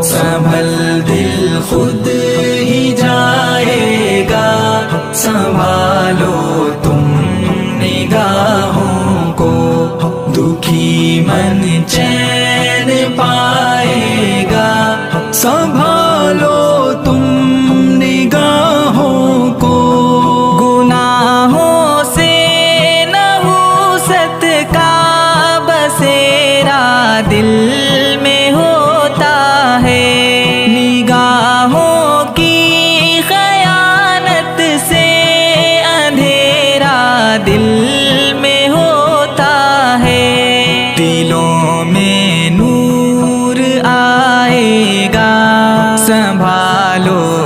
سنبھل دل خود ہی جائے گا، سنبھالو تم نگاہوں کو، دکھی من چین پائے گا، سنبھالو تم نگاہوں کو۔ گناہوں سے نحوست کا بسیرا دل میں ہوتا ہے، نگاہوں کی خیانت سے اندھیرا دل میں ہوتا ہے، دلوں میں نور آئے گا، سنبھالو